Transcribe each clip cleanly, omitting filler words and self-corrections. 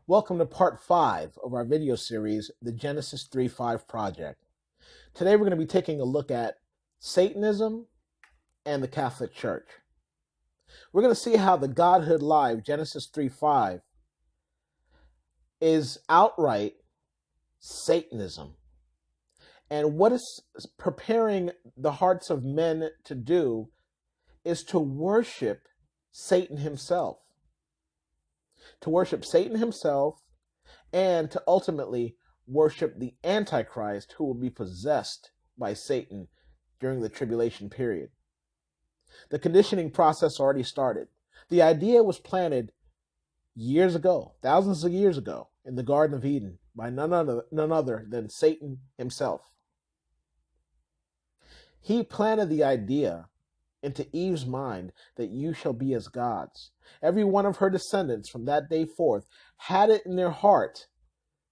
Welcome to part 5 of our video series, the Genesis 3:5 Project. Today we're going to be taking a look at Satanism and the Catholic Church. We're going to see how the Godhood Live Genesis 3:5 is outright Satanism, and what it's preparing the hearts of men to do is to worship Satan himself. To worship Satan himself, and to ultimately worship the Antichrist, who will be possessed by Satan during the tribulation period. The conditioning process already started. The idea was planted years ago, thousands of years ago, in the Garden of Eden by none other than Satan himself. He planted the idea into Eve's mind that you shall be as gods. Every one of her descendants from that day forth had it in their heart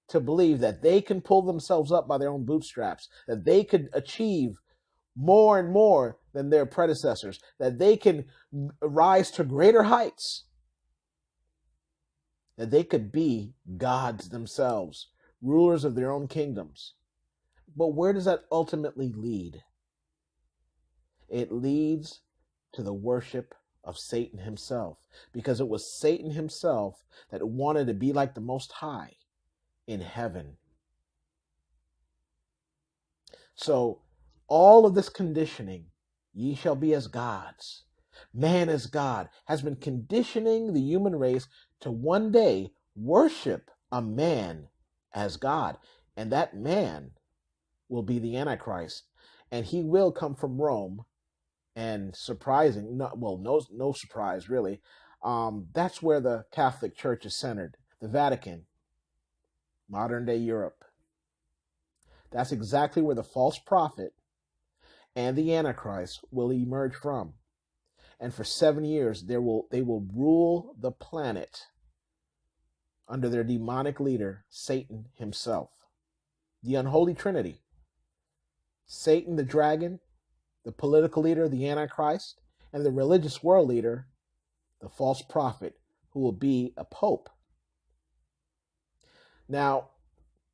to believe that they can pull themselves up by their own bootstraps, that they could achieve more and more than their predecessors, that they can rise to greater heights, that they could be gods themselves, rulers of their own kingdoms. But where does that ultimately lead? It leads to the worship of Satan himself, because it was Satan himself that wanted to be like the Most High in heaven. So all of this conditioning, ye shall be as gods, man as God, has been conditioning the human race to one day worship a man as God. And that man will be the Antichrist, and he will come from Rome. And surprising, no surprise really, that's where the Catholic Church is centered, the Vatican, modern day Europe. That's exactly where the false prophet and the Antichrist will emerge from. And for 7 years, they will rule the planet under their demonic leader, Satan himself. The unholy trinity. Satan the dragon, the political leader, the Antichrist, and the religious world leader, the false prophet, who will be a pope. Now,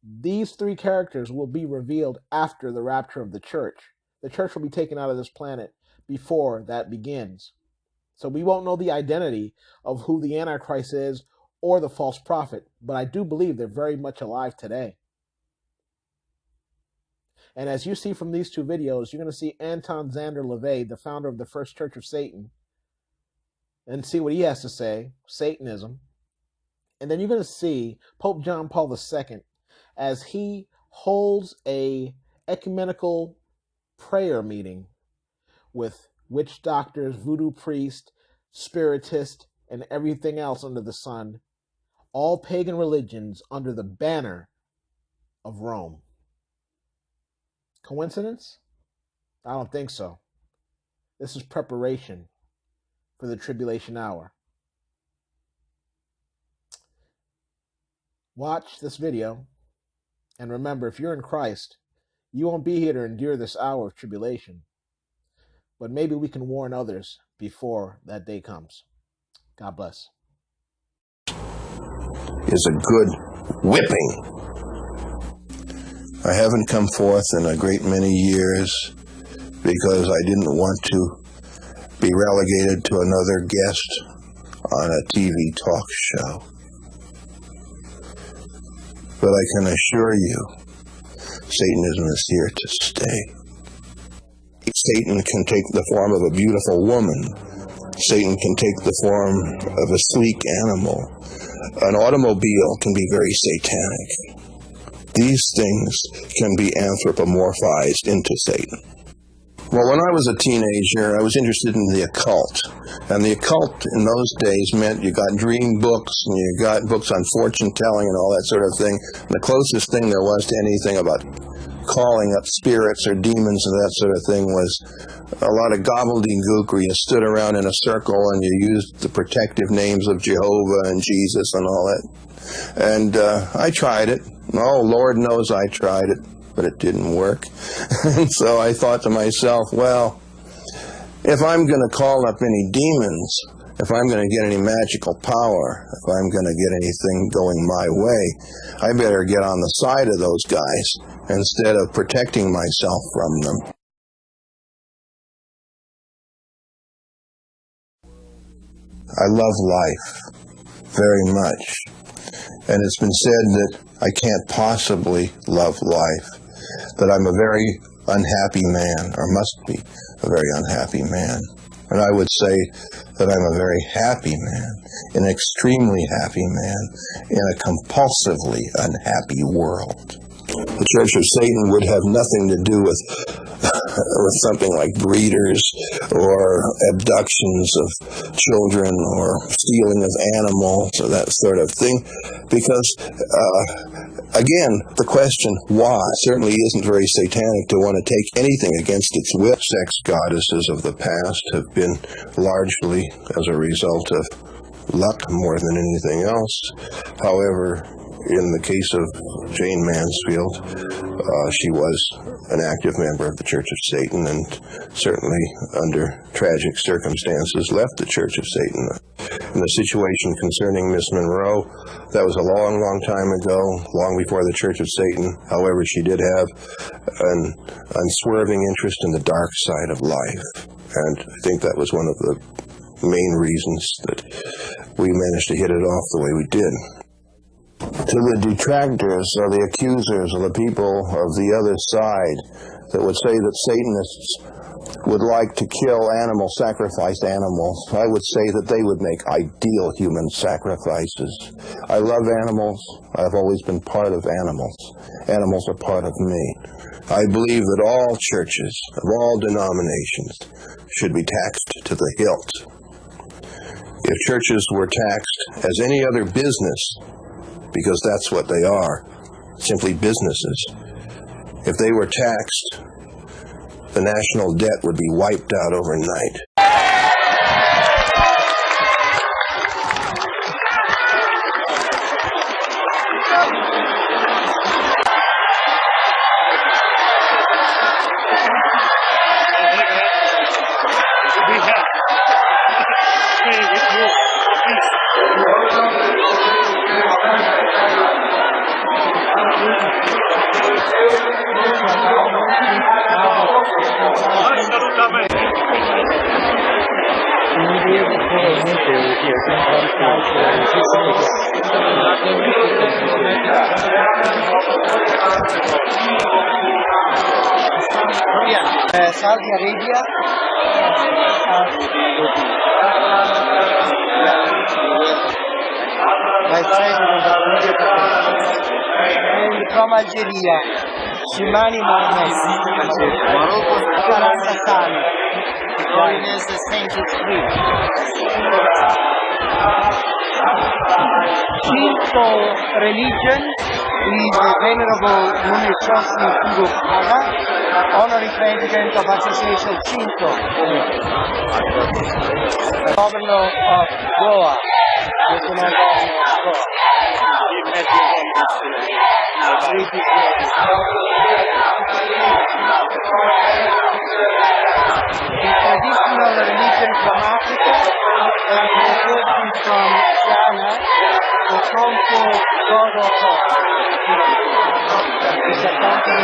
these three characters will be revealed after the rapture of the church. The church will be taken out of this planet before that begins. So we won't know the identity of who the Antichrist is or the false prophet, but I do believe they're very much alive today. And as you see from these two videos, you're going to see Anton Szandor LaVey, the founder of the First Church of Satan, and see what he has to say, Satanism. And then you're going to see Pope John Paul II as he holds a ecumenical prayer meeting with witch doctors, voodoo priests, spiritists, and everything else under the sun, all pagan religions under the banner of Rome. Coincidence? I don't think so. This is preparation for the tribulation hour. Watch this video, and remember, if you're in Christ, you won't be here to endure this hour of tribulation. But maybe we can warn others before that day comes. God bless. Is a good whipping. I haven't come forth in a great many years because I didn't want to be relegated to another guest on a TV talk show. But I can assure you, Satanism is here to stay. Satan can take the form of a beautiful woman. Satan can take the form of a sleek animal. An automobile can be very satanic. These things can be anthropomorphized into Satan. Well, when I was a teenager, I was interested in the occult. And the occult in those days meant you got dream books, and you got books on fortune telling and all that sort of thing. And the closest thing there was to anything about calling up spirits or demons and that sort of thing was a lot of gobbledygook where you stood around in a circle and you used the protective names of Jehovah and Jesus and all that. And I tried it. Oh, Lord knows I tried it, but it didn't work. And so I thought to myself, well, if I'm going to call up any demons If I'm going to get any magical power, if I'm going to get anything going my way, I better get on the side of those guys instead of protecting myself from them. I love life very much. And it's been said that I can't possibly love life, that I'm a very unhappy man, or must be a very unhappy man. And I would say that I'm a very happy man, an extremely happy man, in a compulsively unhappy world. The Church of Satan would have nothing to do with something like breeders or abductions of children or stealing of animals or that sort of thing, because again, the question why certainly isn't very satanic to want to take anything against its will. Sex goddesses of the past have been largely as a result of luck more than anything else. However, in the case of Jane Mansfield, she was an active member of the Church of Satan and certainly under tragic circumstances left the Church of Satan. In the situation concerning Miss Monroe, that was a long, long time ago, long before the Church of Satan. However, she did have an unswerving interest in the dark side of life, and I think that was one of the main reasons that we managed to hit it off the way we did. To the detractors or the accusers or the people of the other side that would say that Satanists would like to kill animals, sacrifice animals, I would say that they would make ideal human sacrifices. I love animals. I've always been part of animals. Animals are part of me. I believe that all churches of all denominations should be taxed to the hilt. If churches were taxed as any other business, because that's what they are, simply businesses. If they were taxed, the national debt would be wiped out overnight. Saudi Arabia, Vice President of and from Algeria, Shimani Mohammed, Morocco, Sani, foreigners the Saint Free. Cinco religion is the Venerable Munishosni Kugo Kaga, Honorary President of Association Cinco, Governor of Goa, Lieutenant Governor of Goa. The traditional religion from Africa and the religion from China, the Congo godhood. Is that something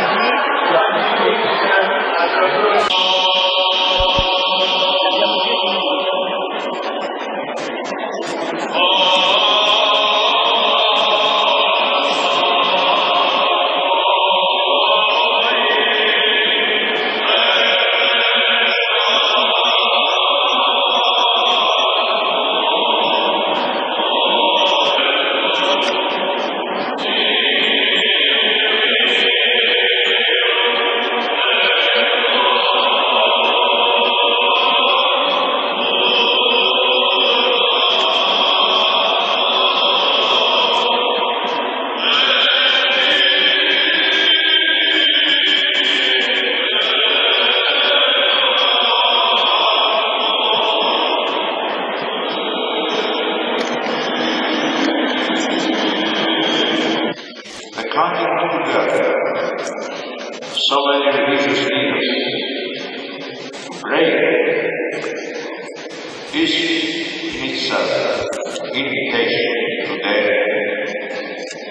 so many religious leaders pray, peace in its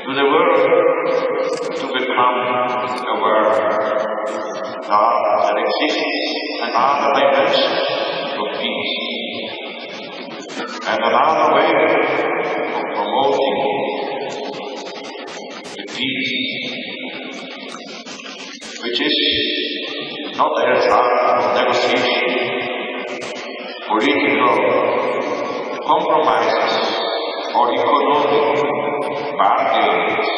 to the world to become aware that there exists another dimension of peace and another way of promoting the peace, which is not the result of negotiation, political compromises, or economic bargains.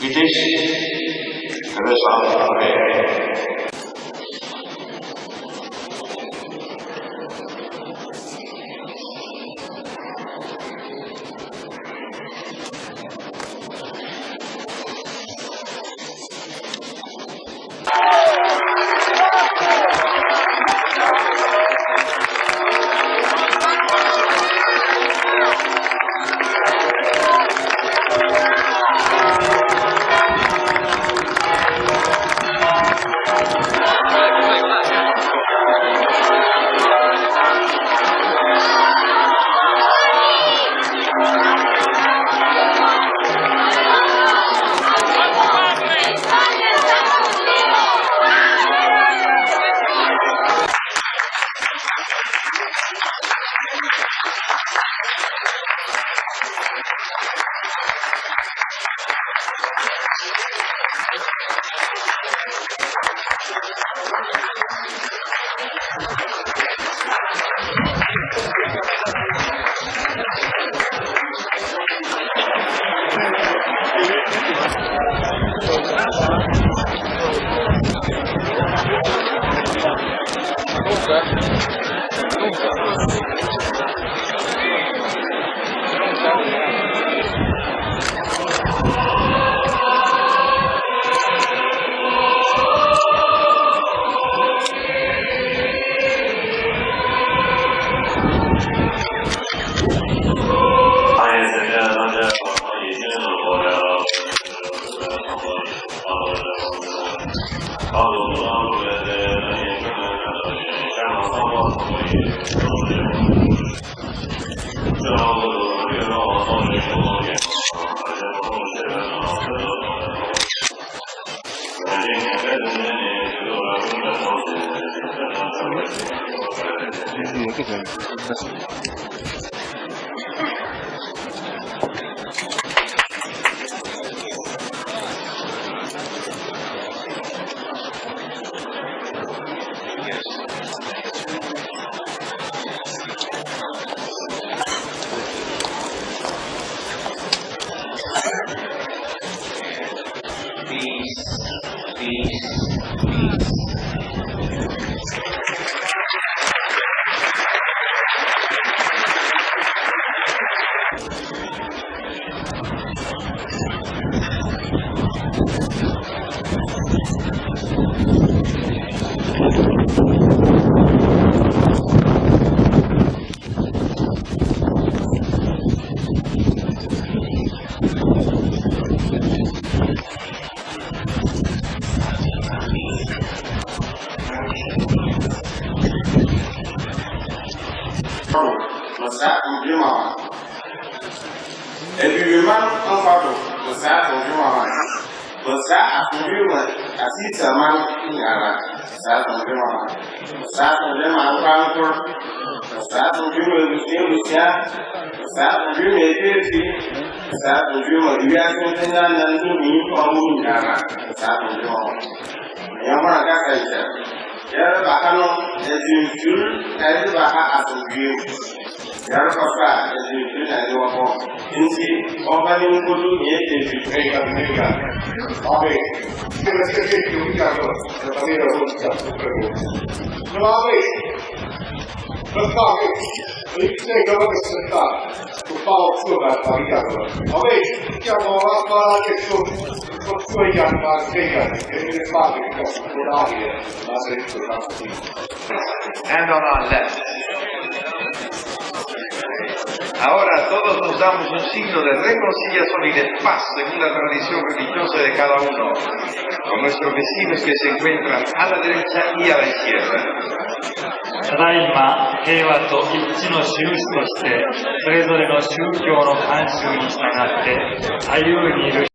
It is the result of prayer. And on our left. Ahora todos nos damos un signo de reconciliación y de paz según la tradición religiosa de cada uno, con nuestros vecinos que se encuentran a la derecha y a la izquierda. ただいま平和と一致の印として、それぞれの宗教の慣習に従って左右にいる